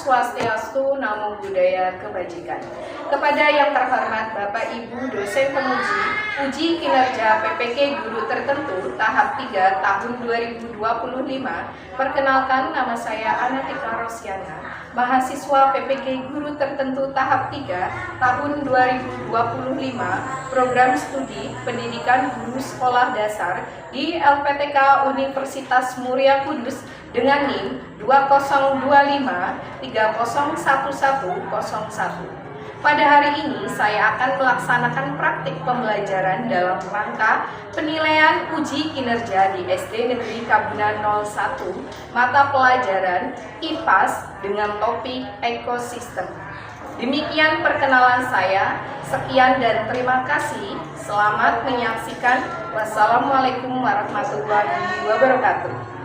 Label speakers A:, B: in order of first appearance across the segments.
A: Swastiastu, Namo Buddhaya, Kebajikan. Kepada yang terhormat Bapak Ibu dosen penguji uji kinerja PPK Guru Tertentu tahap 3 tahun 2025, perkenalkan nama saya Anatika Rosyana, mahasiswa PPK Guru Tertentu tahap 3 tahun 2025, program studi pendidikan guru sekolah dasar di LPTK Universitas Muria Kudus dengan NIM 2025301101. Pada hari ini saya akan melaksanakan praktik pembelajaran dalam rangka penilaian uji kinerja di SD Negeri Kabunan 01 mata pelajaran IPAS dengan topik ekosistem. Demikian perkenalan saya. Sekian dan terima kasih. Selamat menyaksikan. Wassalamualaikum warahmatullahi wabarakatuh.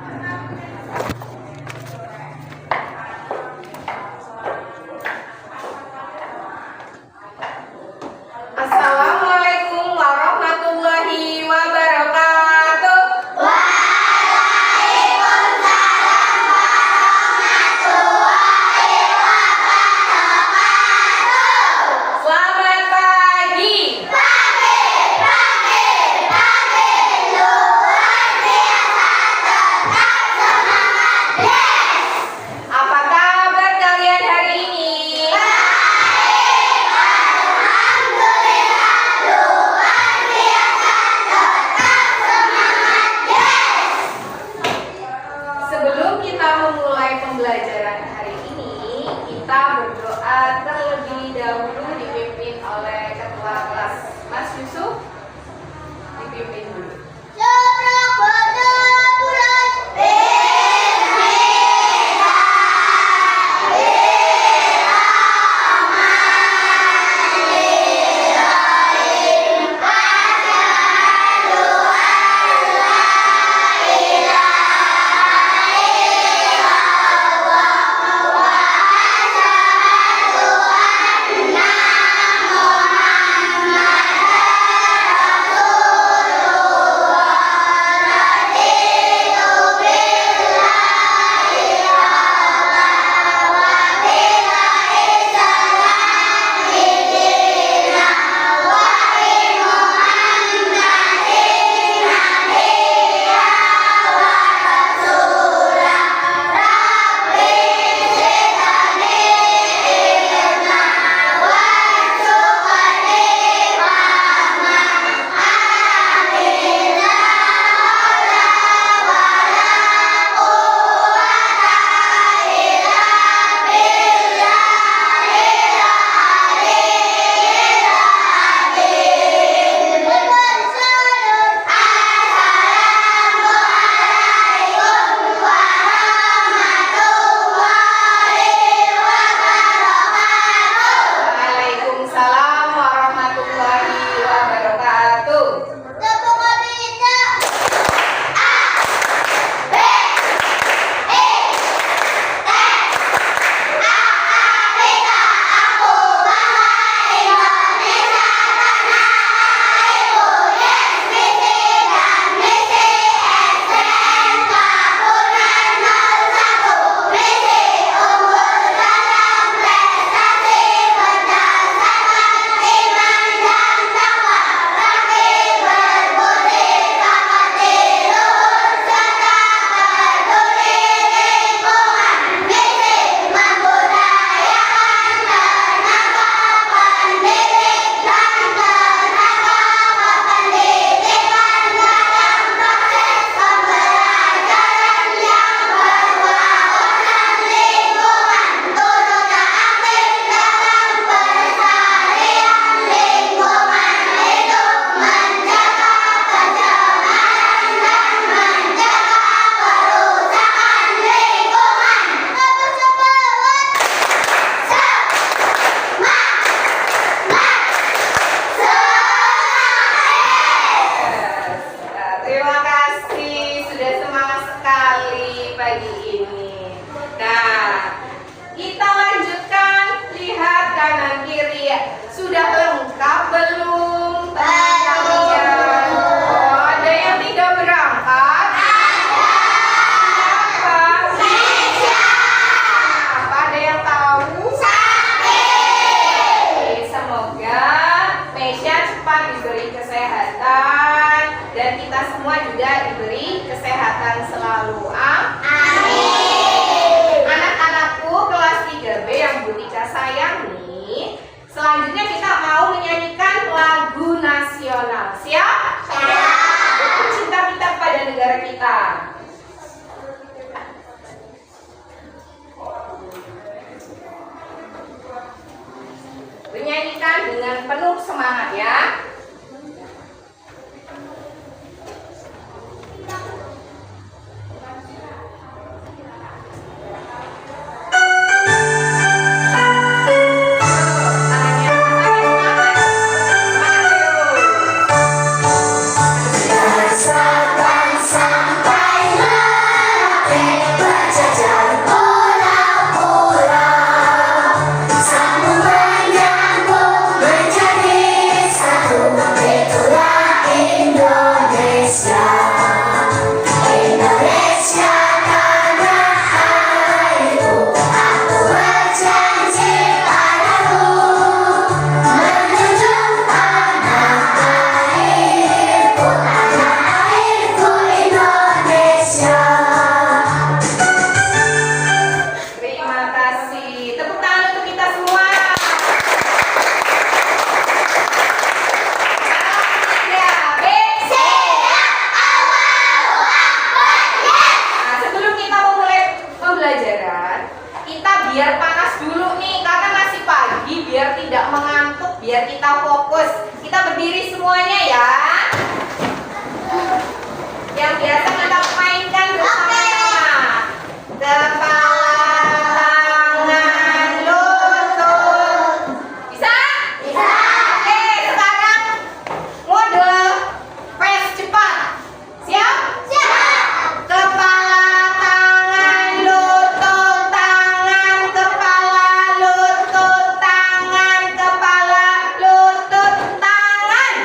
A: Assalamualaikum warahmatullahi wabarakatuh.
B: Waalaikumsalam warahmatullahi wabarakatuh.
A: Selamat pagi.
B: Pagi, luar biasa
A: kesehatan, dan kita semua juga diberi kesehatan selalu. Amin. Anak-anakku kelas 3B yang Bu Tika sayangi, selanjutnya kita mau menyanyikan lagu nasional. Siap? Siap. Cinta kita pada negara kita. Menyanyikan dengan penuh semangat ya. Biar panas dulu nih, karena masih pagi, biar tidak mengantuk, biar kita fokus. Kita berdiri semuanya ya. Yang biasa kita mainkan bersama-sama. Kepala, tangan, lutut. Bisa? Bisa. Oke, sekarang mode fast cepat. Siap? Siap. Kepala, tangan, lutut, tangan, kepala, lutut, tangan, kepala, lutut, tangan.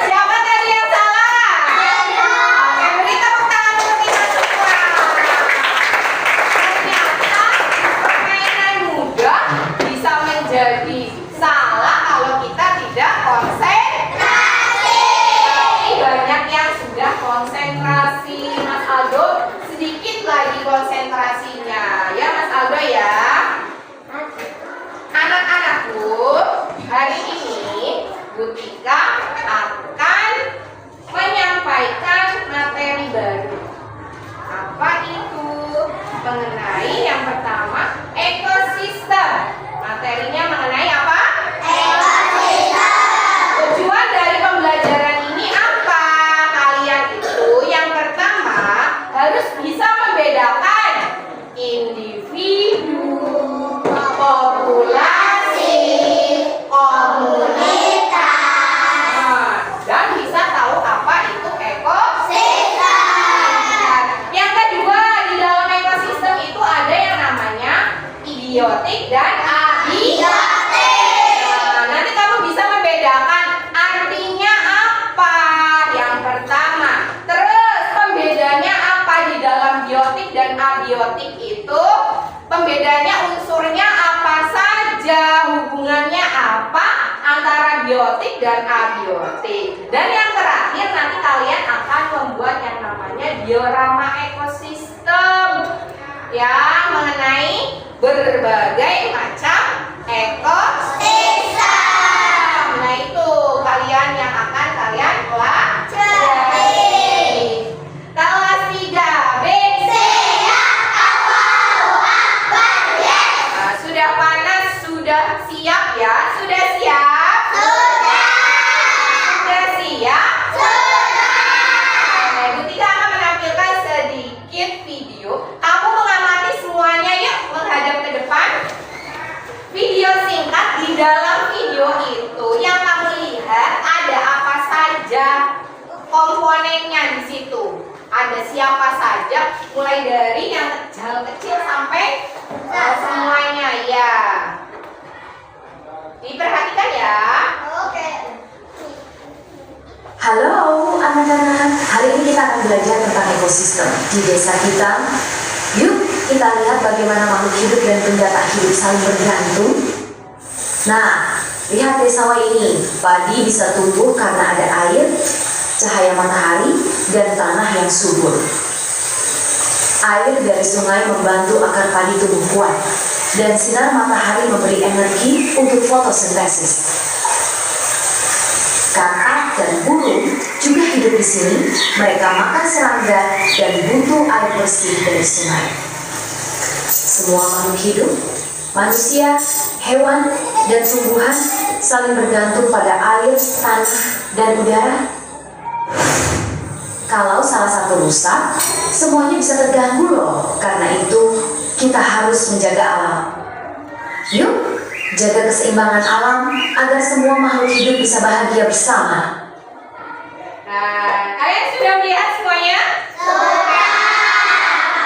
A: Siapa tadi yang salah? Oke, beri tepuk tangan untuk kita semua. Ternyata permainan mudah bisa menjadi salah kalau kita tidak konsentrasi. Tapi banyak yang sudah konsentrasi. Mas Aldo, sedikit lagi konsentrasinya. Ya Mas Aldo ya. Anak-anakku, hari ini Bu Tika akan menyampaikan materi baru. Apa itu? Mengenai yang pertama, ekosistem. Materinya mengenai apa? Tujuan dari pembelajaran ini apa? Kalian itu yang pertama harus bisa membedakan individu, populasi, komunitas, dan bisa tahu apa itu ekosistem. Yang kedua, di dalam ekosistem itu ada yang namanya biotik dan abiotik. Nanti kamu bisa membedakan artinya apa yang pertama. Terus pembedanya apa di dalam biotik dan abiotik itu? Pembedanya unsurnya apa saja, hubungannya apa antara biotik dan abiotik. Dan yang terakhir nanti kalian akan membuat yang namanya diorama ekosistem, yang mengenai berbagai macam ekosistem. Nah itu kalian yang akan kalian pelajari. Kelas 3B. Nah, sudah panas, sudah siap ya? Sudah siap? Sudah siap? Bu Tika akan menampilkan sedikit video. Kamu mengamati semuanya yuk, menghadap ke depan. Video singkat, di dalam video itu yang kamu lihat ada apa saja komponennya di situ. Ada siapa saja, mulai dari yang kecil sampai semuanya ya. Diperhatikan ya. Oke.
C: Halo anak-anak, hari ini kita akan belajar tentang ekosistem di desa kita. Yuk kita lihat bagaimana makhluk hidup dan benda tak hidup saling bergantung. Nah, Lihat deh sawah ini, padi bisa tumbuh karena ada air, cahaya matahari, dan tanah yang subur. Air dari sungai membantu akar padi tumbuh kuat, dan sinar matahari memberi energi untuk fotosintesis. Katak dan burung juga hidup di sini. Mereka makan serangga dan butuh air bersih dari sungai. Semua makhluk hidup, manusia, hewan, dan tumbuhan saling bergantung pada air, tanah, dan udara. Kalau salah satu rusak, semuanya bisa terganggu loh. Karena itu, kita harus menjaga alam. Yuk, jaga keseimbangan alam agar semua makhluk hidup bisa bahagia bersama.
A: Nah, kalian sudah melihat semuanya? Sudah.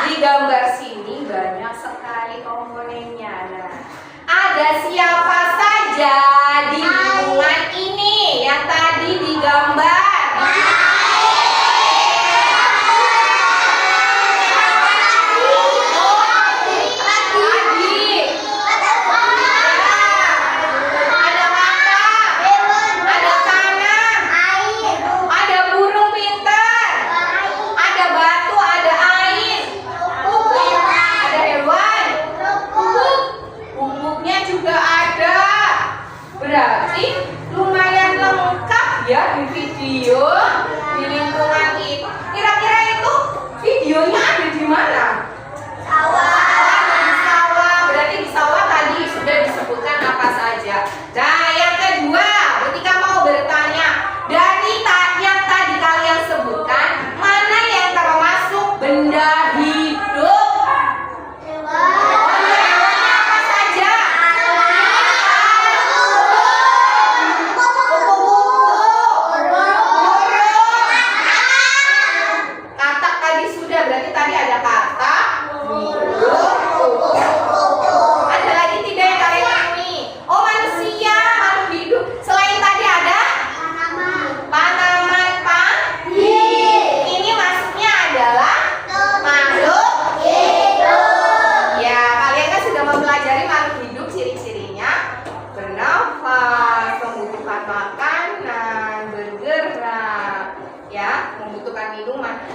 A: Di gambar sini banyak sekali komponennya. Nah, ada siapa saja di lingkungan ini yang tadi digambar? Berarti lumayan lengkap ya di video di lingkungan itu. Kira-kira itu videonya ada di mana? Sawah. Berarti di sawah tadi sudah disebutkan apa saja. Nah, yang kedua, ketika mau bertanya dari yang tadi kalian sebutkan, mana yang termasuk benda hidup?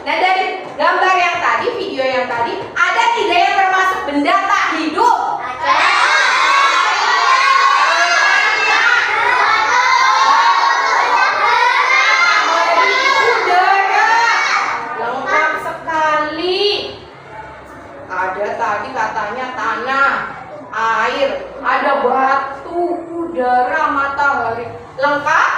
A: Nah, dari gambar yang tadi, video yang tadi, ada tidak yang termasuk benda tak hidup? Udara, lengkap sekali. Ada tadi katanya tanah, air, ada batu, udara, matahari. Lengkap?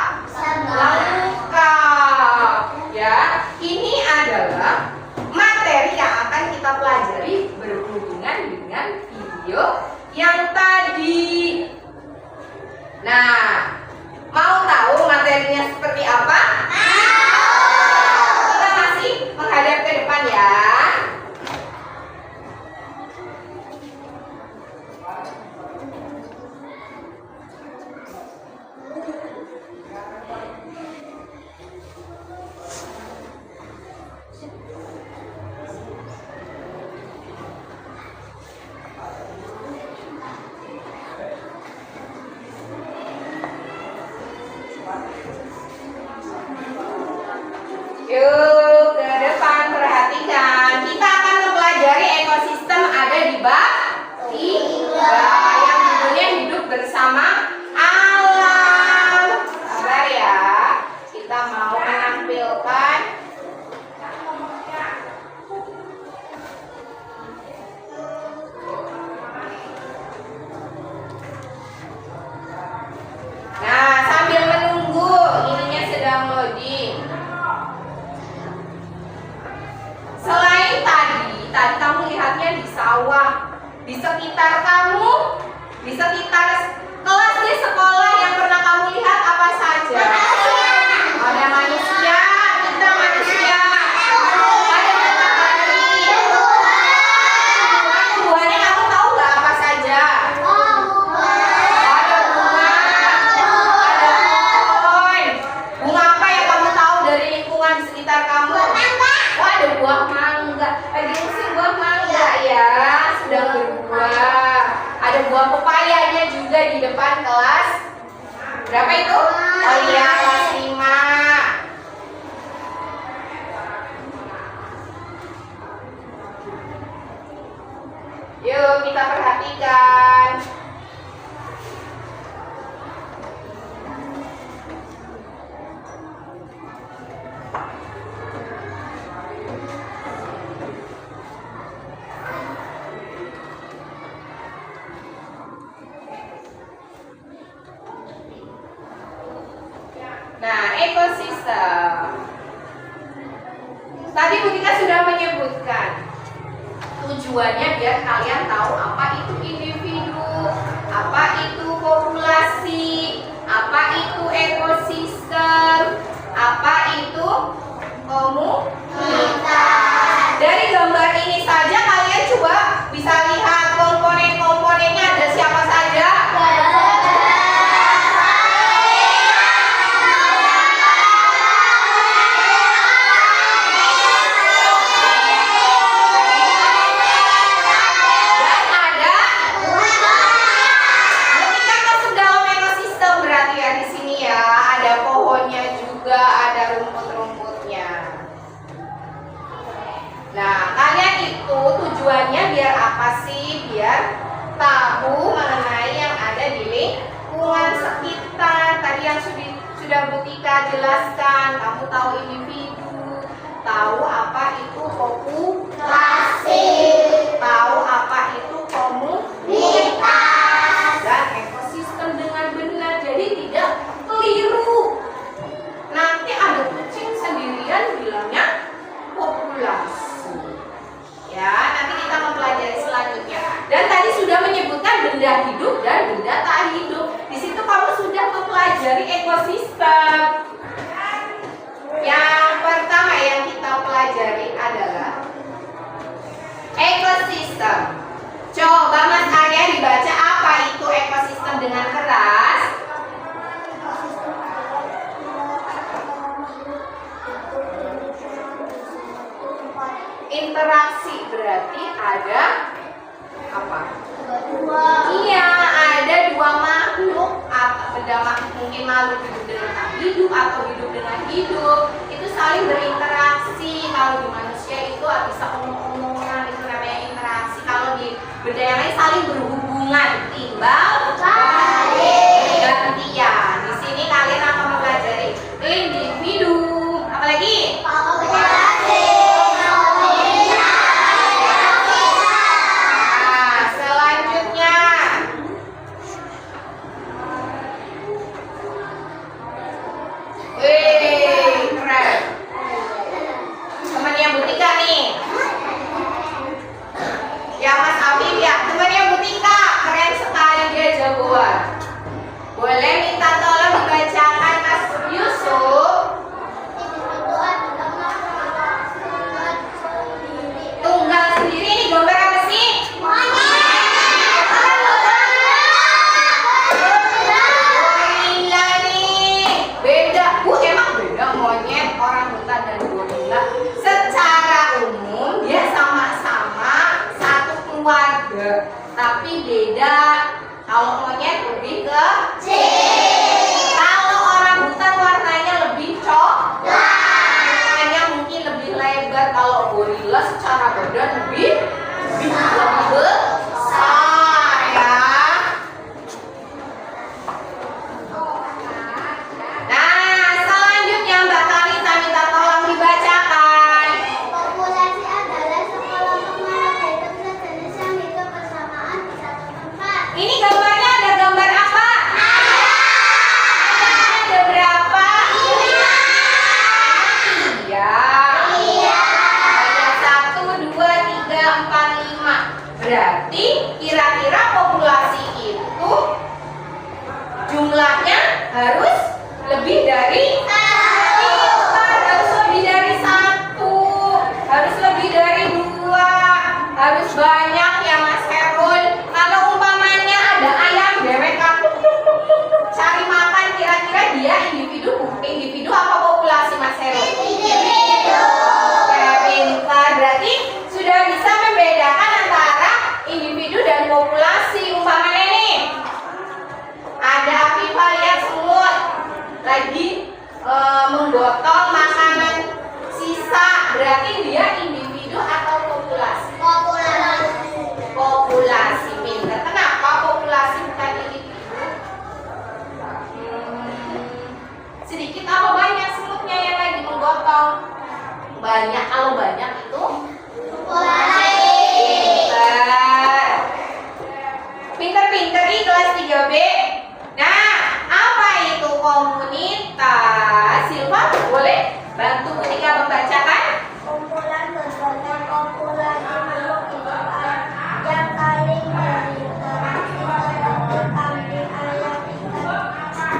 A: Lengkap. Ya, ini adalah materi yang akan kita pelajari berhubungan dengan video yang tadi. Nah, mau tahu materinya seperti apa? Kita masih menghadap ke depan ya. Yuk ke depan, perhatikan. Kita akan mempelajari ekosistem ada di bab 3 yang judulnya hidup bersama alam. Sabar ya, kita mau menampilkan Nah, sambil menunggu ininya sedang loading. Berapa itu? Oh iya, kelas 5. Yuk kita perhatikan. Nah, ekosistem. Tadi Bu Tika sudah menyebutkan tujuannya biar kalian tahu apa itu individu, apa itu populasi, apa itu ekosistem, apa itu komunitas. Dari gambar ini saja kalian coba bisa lihat komponen-komponennya ada siapa saja. Nah, kalian itu tujuannya biar apa sih? Biar tahu mengenai yang ada di lingkungan sekitar. Tadi yang sudah Bu Tika jelaskan. Kamu tahu individu, tahu apa itu populasi, tahu apa itu komunitas, dan ekosistem dengan benar. Jadi tidak keliru. Nanti ada kucing sendirian bilangnya populasi. Ya, nanti kita mempelajari selanjutnya. Dan tadi sudah menyebutkan benda hidup dan benda tak hidup. Di situ kamu sudah mempelajari ekosistem. Yang pertama yang kita pelajari adalah ekosistem. Coba Mas Arya dibaca apa itu ekosistem dengan keras. Interaksi berarti ada apa? Iya, ada dua makhluk atau benda mungkin makhluk hidup dengan tak hidup atau hidup dengan hidup itu saling berinteraksi. Kalau di manusia itu bisa omong-omongan, itu namanya interaksi. Kalau di benda yang lain saling berhubungan, timbal gantian. Di sini kalian akan mempelajari individu, apalagi boleh minta tolong dibacakan Mas Yusuf. Tunggal sendiri ini gambar apa sih? Gorila nih. Beda, Bu, emang beda monyet, orangutan dan gorila. Secara umum dia sama-sama satu keluarga, tapi beda. Kalau monyet lebih kecil. Kalau orangutan warnanya lebih coklat. Warnanya mungkin lebih lebar. Kalau gorila secara badan lebih besar ya. Nah, selanjutnya Mbak Kalita minta tolong dibacakan.
B: Populasi adalah sekelompok makhluk hidup sejenis yang hidup bersamaan di satu tempat.
A: Ini gambarnya ada gambar apa? lagi menggotong makanan sisa. Berarti dia individu atau populasi? Populasi. Pintar. Kenapa populasi bukan individu? Sedikit apa banyak semutnya yang lagi menggotong? Banyak. Kalau banyak itu pinter di kelas 3B. Nah, apa itu komunitas? Silva, boleh bantu Monika membacakan?
B: Kumpulan berbagai populasi makhluk hidup yang saling berinteraksi seperti kambing, ayam, ikan,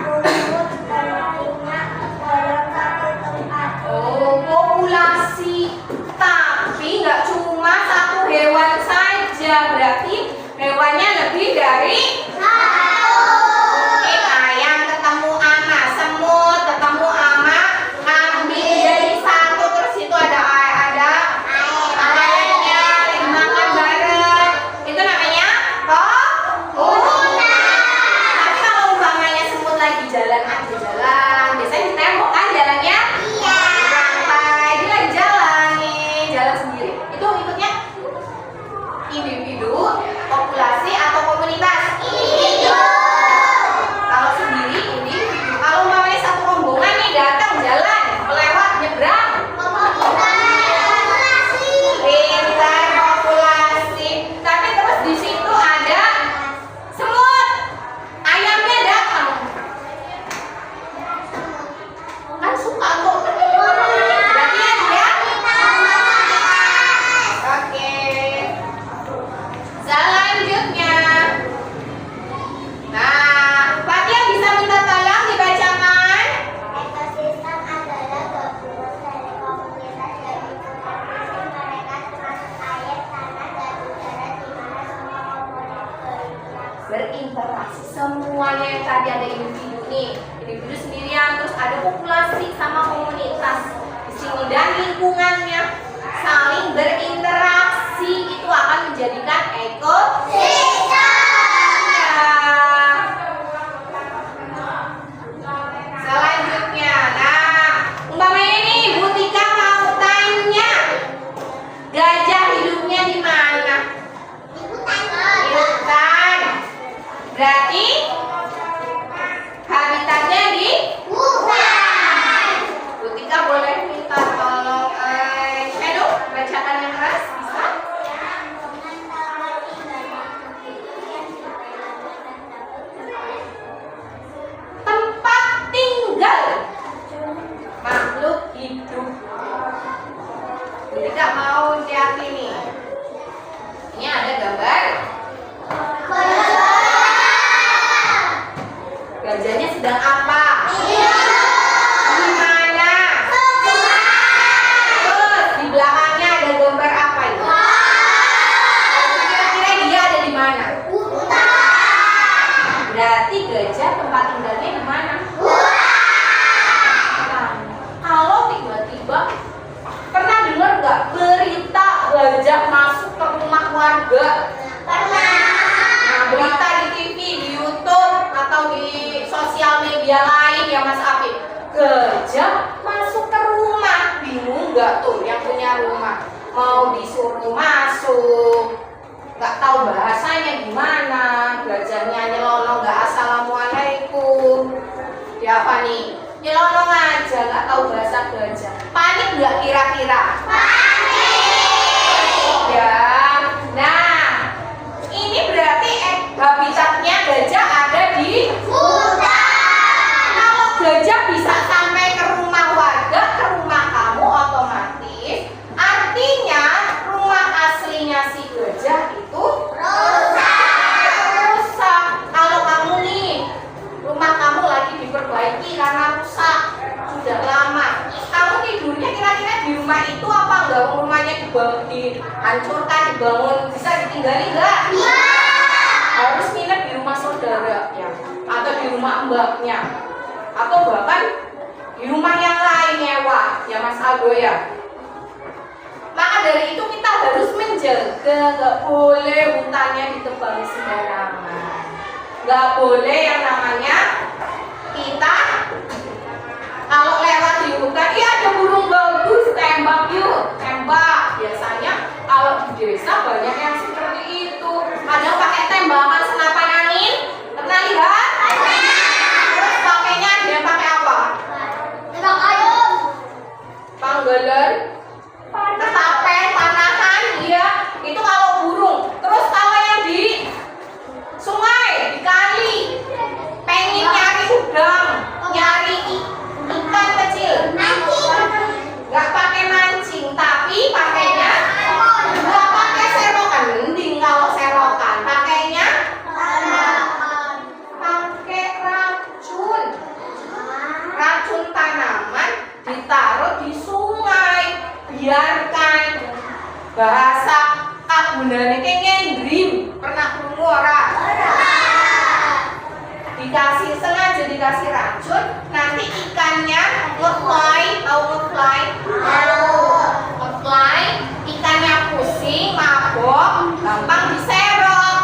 B: burung, dan lainnya dalam satu tempat.
A: Oh, populasi. Tapi nggak cuma satu hewan saja. Berarti hewannya lebih dari mungkin ayam ketemu sama semut, ketemu sama kambing jadi satu, terus itu ada ayamnya lagi makan bareng. Itu namanya komunitas. Tapi kalau umpamanya semut lagi jalan aja jalan, biasanya di tembok kan jalannya? Iya. Santai, dia lagi jalan nih, jalan sendiri. Itu ikutnya individu, populasi atau komunitas? Individu. Kalau sendiri individu. Kalau umpamanya satu rombongan nih datang jalan, melewat nyebrang, pintar populasi. Tapi terus di situ ada semut, ayamnya datang, kan suka tuh. Berarti ya? Oke. Selanjutnya, nah, Fatia bisa minta tolong dibacakan?
B: Ekosistem adalah gabungan dari komunitas yang diintegrasi mereka termasuk air, tanah, dan udara di mana semua komponen
A: Berinteraksi. Semuanya yang tadi ada individu nih, individu sendirian, terus ada populasi sama komunitas di sini dan lingkungannya saling berinteraksi, itu akan menjadikan ekosistem. Selanjutnya, nah, umpamanya nih Bu Tika mau tanya, gajah hidupnya di mana? Di hutan. Berarti habitatnya di hutan. Bu Tika boleh minta tolong Edo bacakan yang keras, bisa? Tempat tinggal makhluk hidup. Bu Tika mau lihat ini. Ini ada gambar gajahnya sedang apa? Di mana? Terus di belakangnya ada gambar apa itu? Kira-kira dia ada di mana? Berarti gajah tempat tinggalnya di mana? Kalau tiba-tiba pernah dengar nggak berita gajah masuk ke rumah warga? Nah, berita di TV, di YouTube, atau di sosial media lain ya Mas Afif. Gajah masuk ke rumah, bingung nggak tuh yang punya rumah? Mau disuruh masuk, nggak tahu bahasanya gimana, gajahnya nyelonong nggak assalamualaikum. Ya apa nih? Nyelonong aja, nggak tahu bahasa gajah. Panik nggak kira-kira? Ya, nah ini berarti habitatnya gajah ada di hutan. Kalau gajah bisa sampai ke rumah warga, ke rumah kamu, otomatis artinya rumah aslinya si gajah itu rusak. Kalau kamu nih, rumah kamu lagi diperbaiki karena rusak, sudah lama, kamu tidurnya kira-kira di rumah itu apa enggak? Rumahnya dihancurkan, dibangun, bisa ditinggali enggak? Iya. Harus nginep di rumah saudaranya, atau di rumah mbaknya, atau bahkan di rumah yang lain nyewa, ya Mas Aldo ya. Maka dari itu kita harus menjaga, nggak boleh hutannya ditebang sembarangan, nggak boleh yang namanya kita membiarkan. Bahasa gunane ngendrim. Pernah krungu ora? Dikasih sengaja dikasih racun, nanti ikannya nge-fly, tahu nge-fly? Nge-fly, ikannya pusing, mabok, gampang diserok.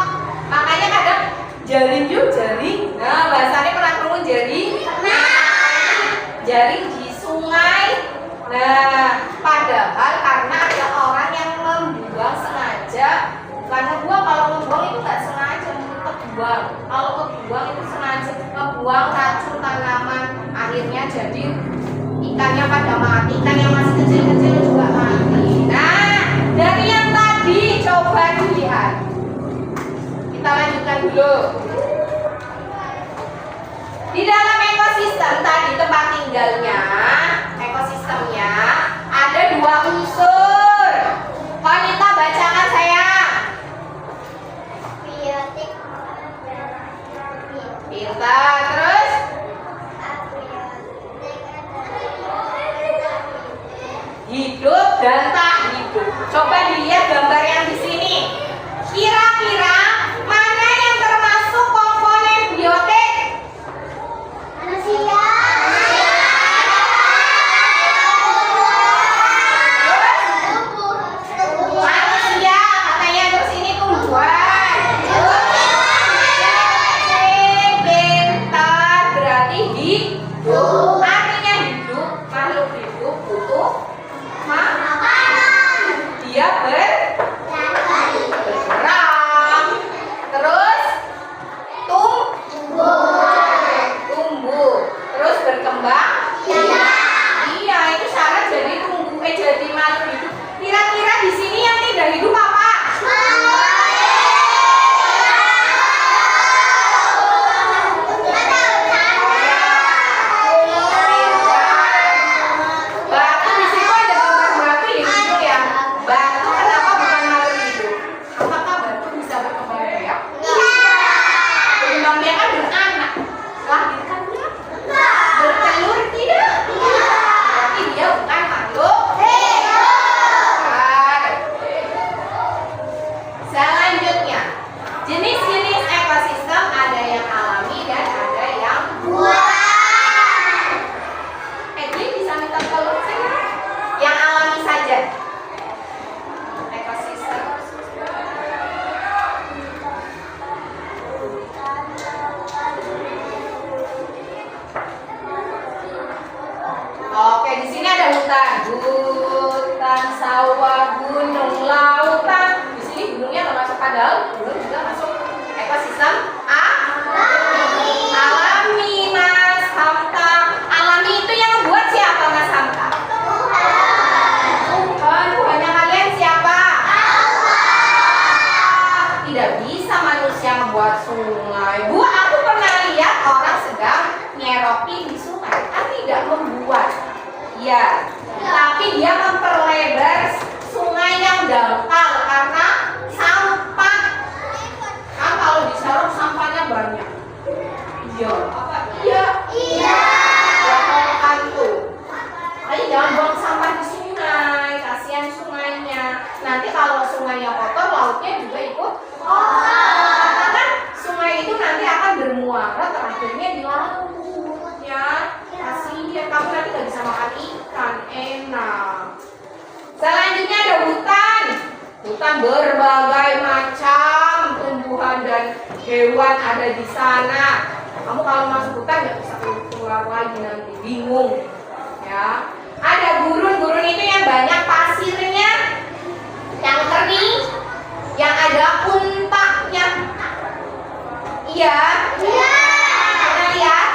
A: Makanya kadang jaring yuk jaring. Nah, bahasanya pernah krungu jaring? Jaring di sungai. Nah, padahal karena ada orang yang membuang sengaja. Bukan ngebuang, kalau ngebuang itu nggak sengaja, kebuang. Kalau kebuang itu sengaja ngebuang racun tanaman, akhirnya jadi ikannya pada mati. Ikan yang masih kecil-kecil juga mati. Nah, dari yang tadi coba dilihat. Kita lanjutkan dulu. Di dalam ekosistem tadi tempat tinggalnya, ekosistemnya ada 2 unsur. Wanita bacakan sayang.
B: Biotik.
A: Pintar. Terus hidup dan tak hidup. Coba dilihat gambar yang di sini. Kira-kira mana yang termasuk komponen biotik?
B: Manusia.
A: Manusia, katanya terus ini tumbuhan. Pintar, berarti hidup. Artinya hidup, makhluk hidup butuh makan. Dia bergerak. Terus tumbuh. Terus berkembang. Iya, itu syarat jadi jadi makhluk hidup. Kira-kira di sini yang tidak hidup apa? Batu, di situ ada gambar batu ya, hidup ya. Batu kenapa bukan makhluk hidup? Apakah batu bisa berkembang biak? Berkembang biak kan beranak. Lahirkan dia? Bertelur tidak? Berarti dia bukan makhluk hidup. Selanjutnya, jenis-jenis ekosistem ada yang alami dan ada yang buatan. Edwin bisa minta tolong saya? Yang alami saja. Ekosistem. Oke, di sini ada hutan, sawah, gunung, lautan. Di sini gunungnya nggak masuk, padahal gunung juga masuk ekosistem alami, Mas Hamka. Alami itu yang membuat siapa, Mas Hamka? Tuhannya kalian siapa? Tidak bisa manusia membuat sungai. Bu, aku pernah lihat orang sedang nyerokin di sungai, kan tidak membuat. Iya, tapi dia memperlebar sungai yang dangkal karena sampah. Kan kalau diserok sampahnya banyak. Iya. Apa? Iya. Jangan tuh. Ayo jangan buang sampah di sungai, kasihan sungainya. Nanti kalau sungainya kotor, lautnya juga ikut kotor. Karena kan sungai itu nanti akan bermuara terakhirnya di laut. Ya, kasihan kamu nanti nggak bisa makan ikan, enak. Selanjutnya ada hutan. Hutan berbagai macam tumbuhan dan hewan ada di sana. Kamu kalau masuk hutan nggak bisa keluar lagi, nanti bingung. Ya, ada gurun itu yang banyak pasirnya, yang kering, yang ada untaknya. Iya. Pernah lihat?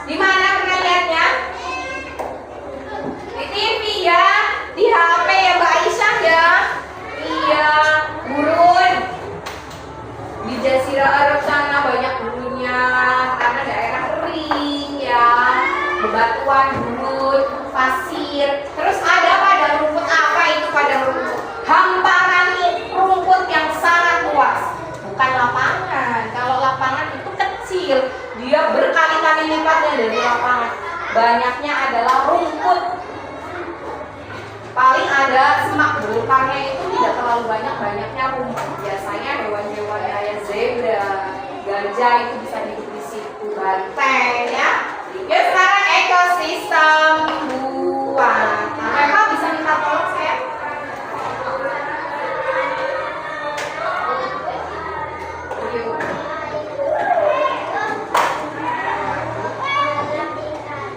A: Di mana pernah lihatnya? Di TV ya, di HP ya Mbak Aisyah ya. Iya, gurun. Di Jazirah Arab sana banyak gurunnya karena daerah kering ya. Bebatuan, gurun, pasir. Terus ada padang rumput. Apa itu padang rumput? Hamparan rumput yang sangat luas. Bukan lapangan. Kalau lapangan itu kecil, dia berkali-kali lipatnya dari lapangan. Banyaknya adalah rumput. paling ada semak belukarnya itu tidak terlalu banyaknya rumput. Biasanya hewan-hewan kayak zebra, gajah itu bisa hidup di situ, banteng ya. Yuk sekarang ekosistem buah. Nah, Reva bisa minta tolong saya?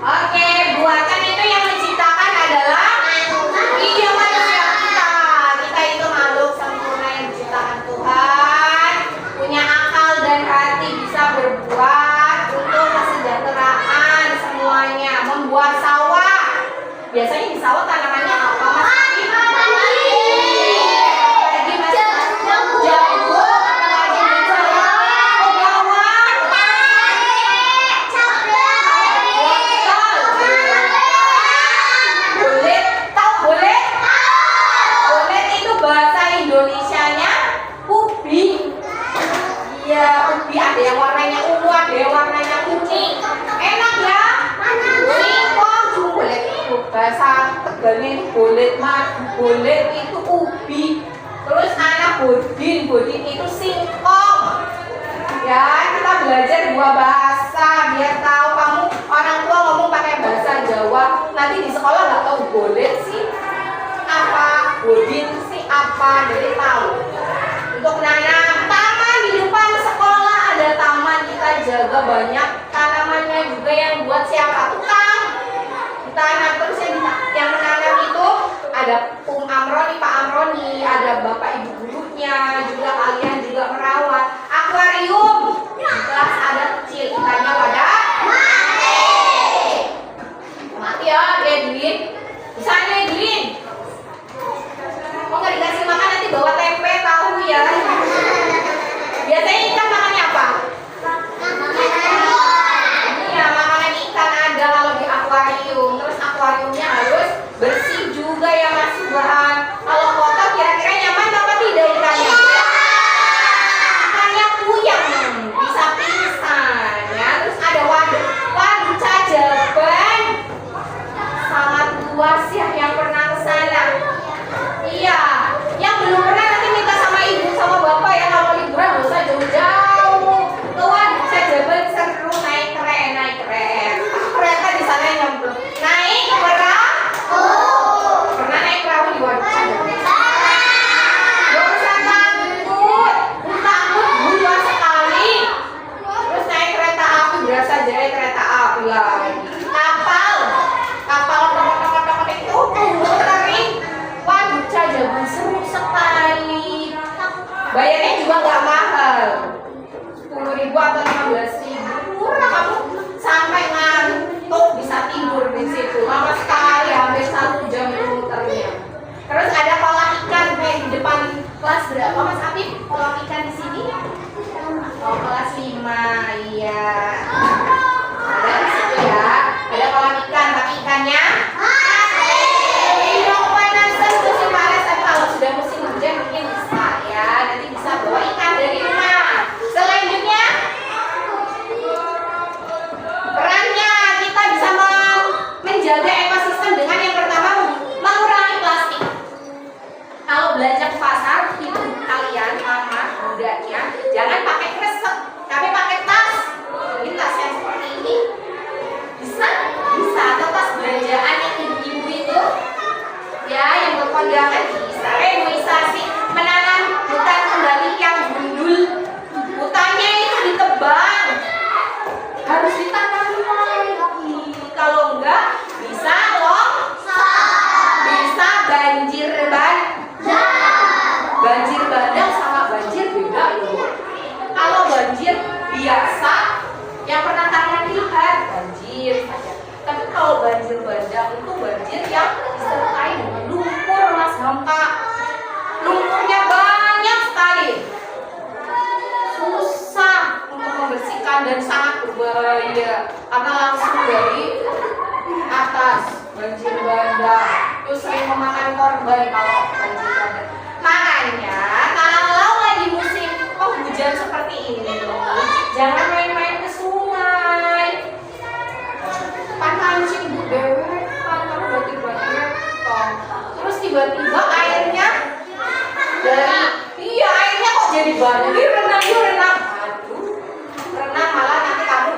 A: Oke, buatan itu yang menciptakan adalah manusia kita. Kita itu makhluk sempurna yang diciptakan Tuhan, punya akal dan hati, bisa berbuat untuk kesejahteraan semuanya, membuat sawah. Biasanya di sawah tanamannya apa, Mas? Bahasa Tegalnya bolet bolet itu ubi, terus anak bodin itu singkong. Ya, kita belajar dua bahasa biar tahu. Kamu orang tua ngomong pakai bahasa Jawa, nanti di sekolah nggak tahu bolet sih apa, bodin sih apa, jadi tahu. Untuk nanam taman di depan sekolah ada taman, kita jaga banyak tanamannya juga yang buat siapa? Tukang tanam. Terus yang menanam itu ada Amroni, Pak Amroni, ada Bapak Ibu gurunya, juga kalian juga merawat. Akuarium, kelas ada kecil, ikannya pada mati ya, Edwin. Bisa Edwin? Mau nggak dikasih makan nanti bawa tempe, tahu ya. Biasanya ikan makannya apa? Iya, makanan ikan ada kalau di akuarium. Terus akuariumnya harus bersih juga ya Mas Tuhan. Kalau kotor kira-kira nyaman apa tidak ikannya? Ikannya puyeng, bisa pingsan ya. Terus ada waduk Cajaban, sangat luas ya. Yang pernah ke sana? Iya, yang belum pernah nanti minta sama ibu sama bapak ya, kalau liburan nggak usah jauh-jauh. Ke waduk Cajaban seru, naik keren. Kereta di sana nyemplung. Naik perahu. Pernah naik perahu di waduk Cajaban? Gak usah takut buah sekali. Terus naik kereta api, berasa jadi kereta api lagi. Kapal teman-teman itu muterin waduk Cajaban, seru sekali. Bayarnya juga nggak mahal, 10.000 atau 15.000. Murah, kamu sampai ngantuk bisa tidur di situ. Lama sekali, hampir 1 jam itu muternya. Terus ada kolam ikan di depan kelas berapa Mas Afif? Kolam ikan di sini? Oh, kelas 5, iya. Ada di situ ya. Ada kolam ikan, tapi ikannya minum panasan musim panas. Tapi kalau sudah musim hujan mungkin bisa ya. Nanti bisa bawa ikan dari rumah. Selanjutnya, perannya kita bisa menjaga ekosistem dengan yang pertama mengurangi plastik. Kalau belanja ke pasar, ibu kalian, mama, bundanya, jangan pakai kresek, tapi pakai tas. Ini tas yang seperti ini. Bisa, atau tas belanjaan yang ibu-ibu itu, ya, yang berkondangan bisa. Reboisasi, menanam hutan kembali yang gundul. Hutannya itu ditebang, harus ditanam lagi. Kalau enggak, bisa bisa banjir bandang sama banjir beda loh. Kalau banjir biasa yang pernah kalian lihat banjir saja. Tapi kalau banjir bandang itu banjir yang disertai dengan lumpur, Mas Hamka. Lumpurnya banyak sekali, susah untuk membersihkan dan sangat berbahaya karena langsung dari atas. Banjir bandang itu sering memakan korban kalau banjir bandang. Makanya kalau lagi musim penghujan seperti ini, jangan main-main ke sungai. Kan mancing Bu Dewi, kan kamu batik-batik. Terus tiba-tiba airnya dari airnya kok jadi banyak. Renang yuk, renang. Aduh, renang malah nanti kamu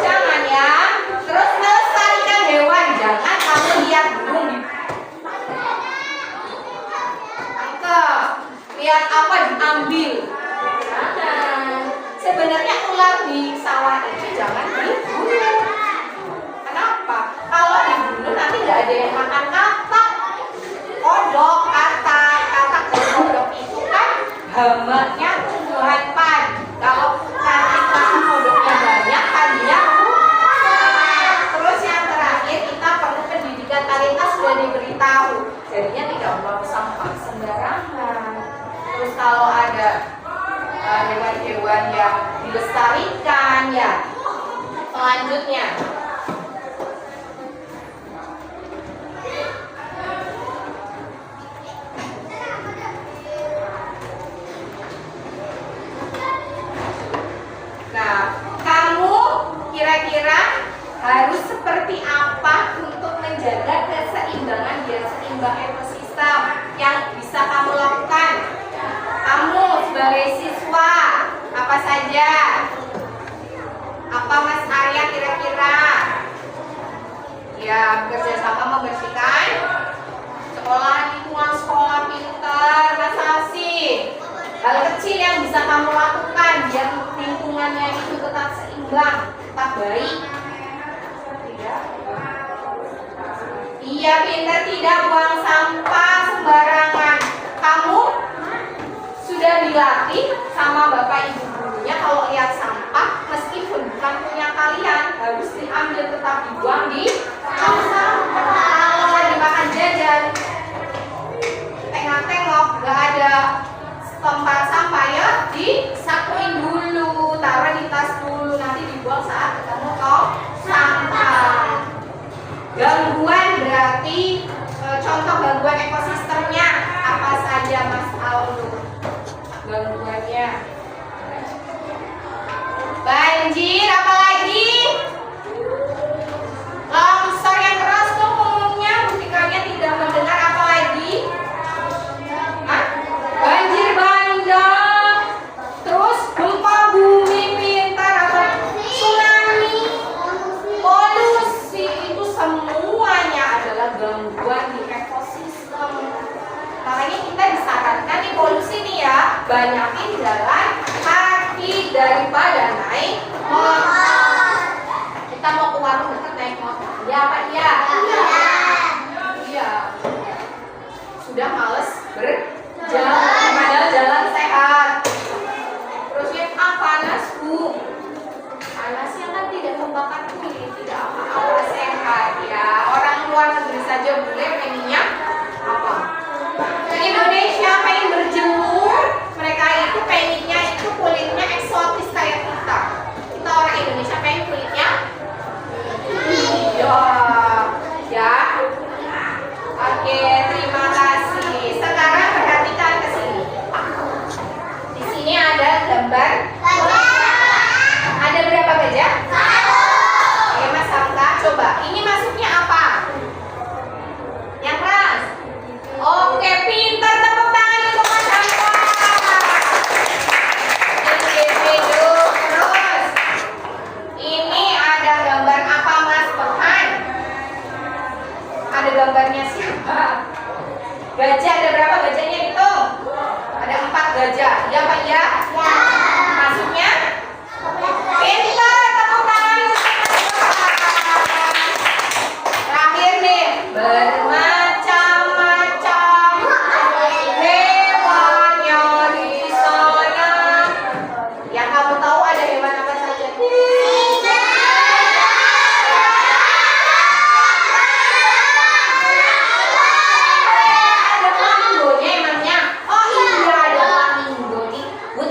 A: jangan ya. Terus melestarikan hewan, jangan kamu lihat burung di tangkap. Lihat apa diambil. Jangan. Sebenarnya ular di sawah itu jangan dibunuh. Kenapa? Kalau dibunuh nanti nggak ada yang makan katak. Kodok, katak dan kodok itu kan hamatnya tumbuhan padi. Kalau nanti makan kodoknya banyak, padinya terus yang terakhir kita perlu pendidikan talenta sudah diberitahu. Jadinya tidak buang sampah sembarangan. Terus kalau ada hewan-hewan yang dilestarikan ya, selanjutnya kamu kira-kira harus seperti apa untuk menjaga keseimbangan biar seimbang ekosistem yang bisa kamu lakukan? Kamu sebagai siswa apa saja? Apa Mas Arya kira-kira? Ya, bekerjasama membersihkan sekolah, lingkungan sekolah pintar. Masa sih? Hal kecil yang bisa kamu lakukan biar lingkungannya itu tetap seimbang, tetap baik. Tidak. Iya, pintar, tidak buang sampah sembarangan. Kamu sudah dilatih sama bapak ibu gurunya kalau lihat sampah meskipun bukan punya kalian harus diambil, tetap dibuang di tong sampah. Kalau lagi makan jajan, tengok-tengok nggak ada tempat sampah ya, disakuin dulu, taruh di tas dulu, nanti dibuang saat ketemu tong sampah. Gangguan berarti contoh gangguan ekosistemnya apa saja Mas Aldo? Gangguannya banjir, apalagi longsor yang keras tuh ngomongnya, buktikannya tidak mendengar, apalagi banjir bandang, terus gempa bumi, pintar, apa tsunami, polusi, itu semuanya adalah gangguan di ekosistem. Makanya kita disarankan di polusi nih ya, banyakin jalan kaki daripada naik motor. Kita mau ke warung dekat naik motor, ya apa iya? Iya. Sudah males berjalan, padahal jalan sehat. Terus ya, panas bu. Panasnya kan tidak membakar kulit, tidak apa-apa, sehat ya. Orang luar negeri saja boleh pengennya apa? Indonesia pengen berjemur, mereka itu pengennya itu kulitnya eksotis kayak kita. Kita orang Indonesia pengen kulitnya ya. Oke, terima kasih. Sekarang perhatikan ke sini. Di sini ada gambar gajah. Ada berapa gajah? Satu. Oke, Mas Hamka, coba. Ini masuknya apa? Yang keras. Oke, pintar, tepuk tangan untuk Mas Hamka. Terus, ini ada gambar apa Mas Burhan? Ada gambarnya siapa? Gajah, ada berapa gajahnya itu? Ada 4 gajah. Ya Pak ya? Ya. Masuknya? Pintar, tepuk tangan. Terakhir nih, bermacam-macam hewannya di sana. Yang kamu tahu ada hewan apa saja? Ada flamingonya emangnya? Oh iya, ada flamingo nih. Bu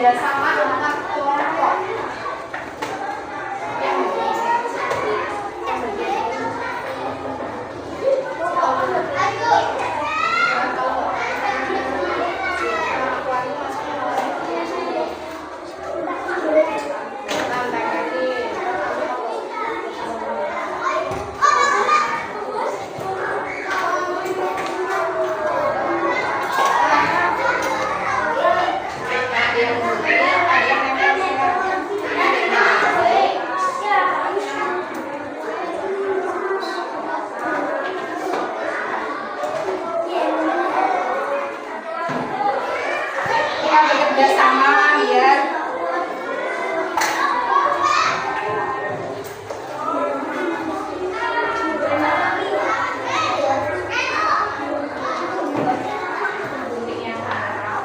A: kerjasama antar kelompok. Kita bekerja sama biar gunting yang harap.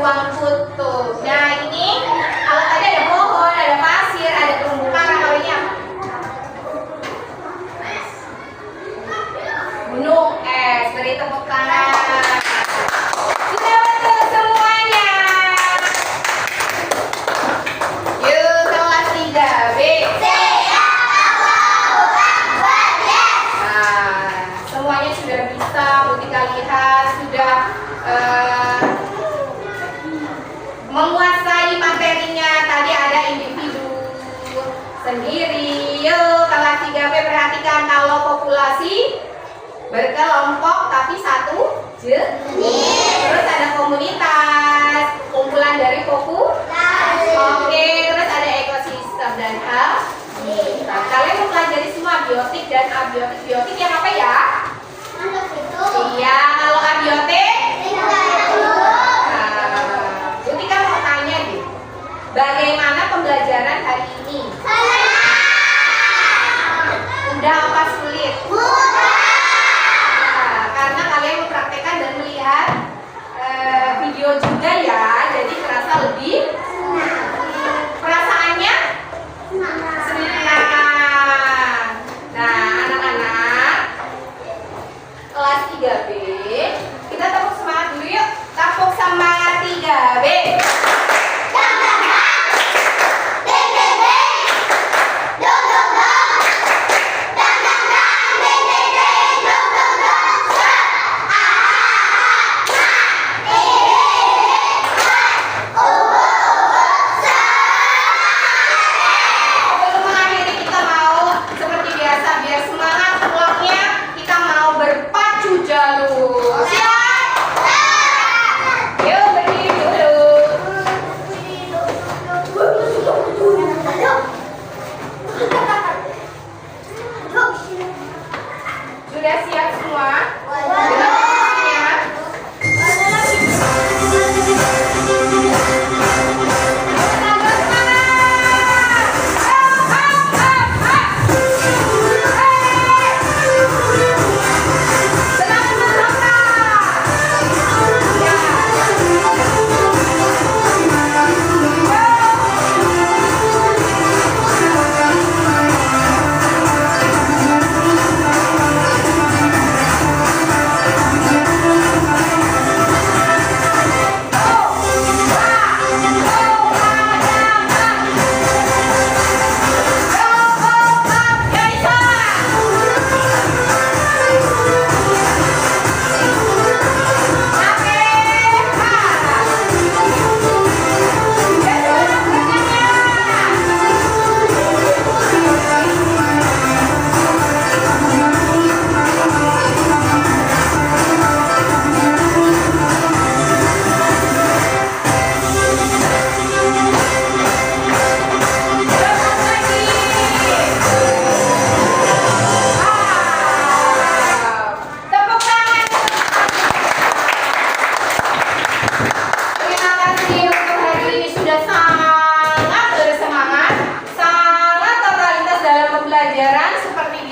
A: ruang kutub. Nah ini kalau tadi ada pohon, ada pasir, ada terumbu karang, kalau ini apa? Gunung es. Beri tepuk tangan. Sudah betul semuanya. Yuk kelas 3B. Nah, semuanya sudah bisa. Kita lihat sudah menguasai materinya. Tadi ada individu sendiri. Yuk kelas 3B perhatikan, kalau populasi berkelompok tapi satu jenis. Terus ada komunitas, kumpulan dari populasi. Oke, terus ada ekosistem dan habitat. Kalian mempelajari semua biotik dan abiotik. Biotik yang apa ya? Iya, kalau abiotik? Butika mau tanya deh, bagaimana pembelajaran hari ini? Udah apa sulit? Karena kalian mempraktekkan dan melihat video juga ya, jadi terasa lebih perasaannya senang. Nah anak-anak kelas 3B, kita tepuk semangat dulu yuk. Tepuk semangat 3B. Sudah siap semua?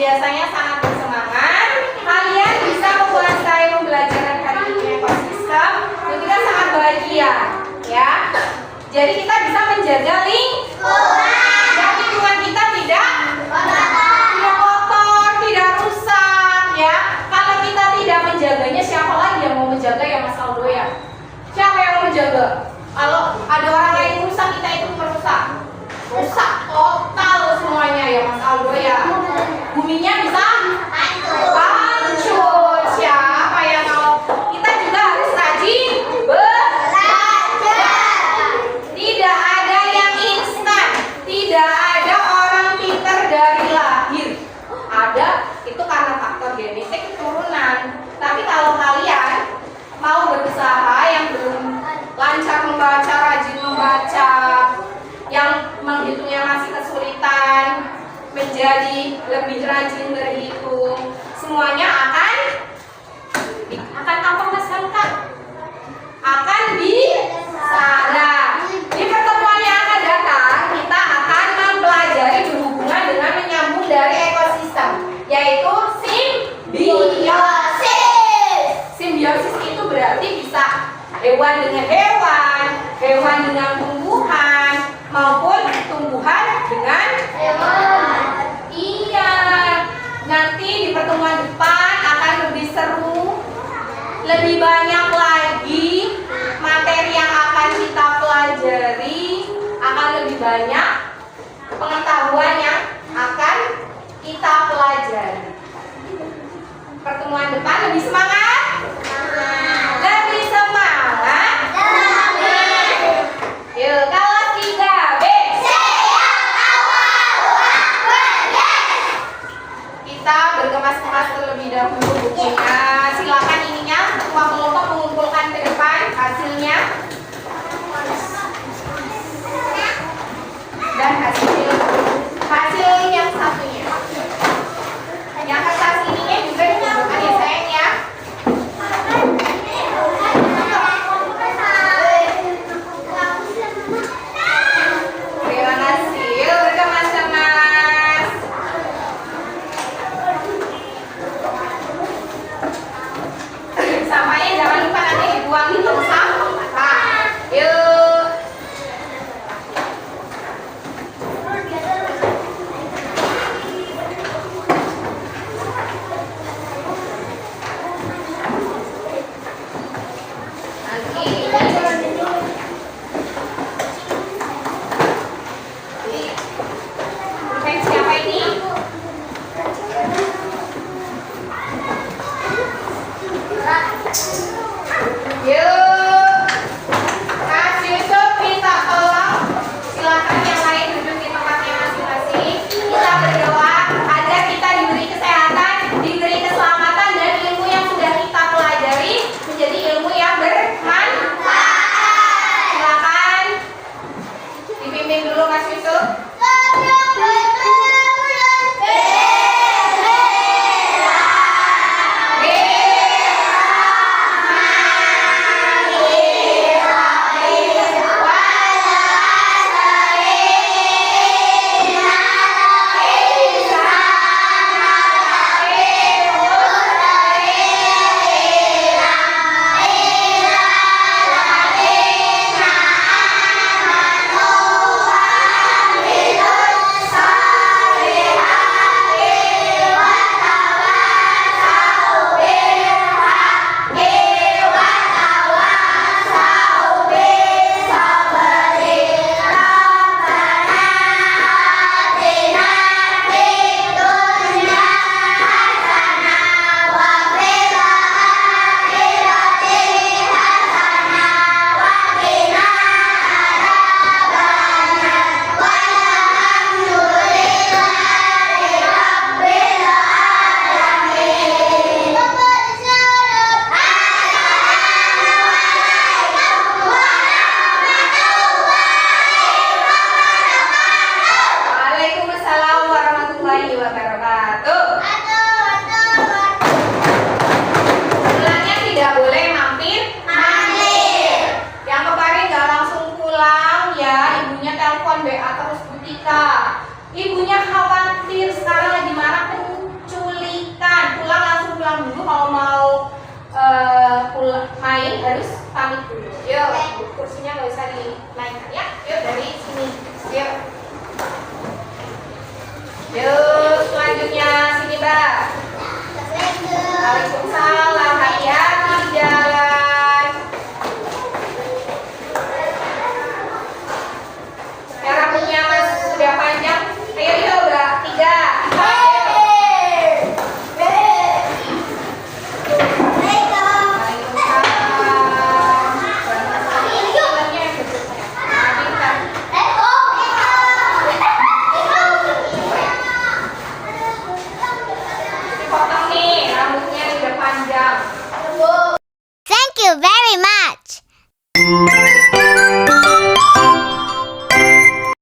A: Biasanya sangat bersemangat. Kalian bisa menguasai pembelajaran hari ini ekosistem. Kita sangat bahagia, ya. Jadi kita bisa menjaga lingkungan. Dan lingkungan kita tidak kotor, tidak rusak, ya. Kalau kita tidak menjaganya, siapa lagi yang mau menjaga ya Mas Aldo ya? Siapa yang mau menjaga? Kalau ada orang lain rusak, kita itu merusak. Rusak total semuanya ya Mas Aldo ya. Buminya bisa hancur. Siapa yang mau? Kita juga harus rajin belajar. Tidak ada yang instan. Tidak ada orang pintar dari lahir. Ada itu karena faktor genetik keturunan. Tapi kalau kalian mau berusaha, yang belum lancar membaca, rajin membaca, yang menghitungnya masih kesulitan, menjadi lebih rajin berhitung, semuanya akan apa Mas Hamka? Akan bisa. Di pertemuan yang akan datang, kita akan mempelajari berhubungan dengan menyambung dari ekosistem, yaitu simbiosis. Simbiosis itu berarti bisa hewan dengan hewan, hewan dengan tumbuhan, maupun tumbuhan dengan hewan. Iya, nanti di pertemuan depan akan lebih seru, lebih banyak lagi materi yang akan kita pelajari, akan lebih banyak pengetahuan yang akan kita pelajari. Pertemuan depan lebih semangat? Lebih semangat? Yuk, kelas 3B. Kita berkemas-kemas terlebih dahulu bukunya. Silakan ininya, semua kelompok mengumpulkan ke depan hasilnya. Dan hasil yang satunya. Yang kertas ininya juga dikumpulkan ya sayang ya. Terima kasih. Yuk berkemas-kemas. Sampahnya jangan lupa nanti dibuang di tong sampah. Yuk. Siapa ini? Yuk, Mas Yusuf minta tolong silakan yang lain duduk di tempatnya masing-masing. Kita berdoa agar kita diberi kesehatan, diberi keselamatan dan ilmu yang sudah kita pelajari menjadi ilmu yang bermanfaat. Silakan dipimpin dulu Mas Yusuf. Ibunya khawatir, sekarang lagi marah penculikan. Pulang dulu kalau mau main harus pamit dulu. Yuk, kursinya nggak usah dinaikkan ya. Yuk dari sini. Yuk. Yuk selanjutnya sini Mbak. Waalaikumsalam. Hati-hati di jalan. Ya, rambutnya Mas sudah panjang. Ayo yuk Mbak. 3.
B: Thank you very much.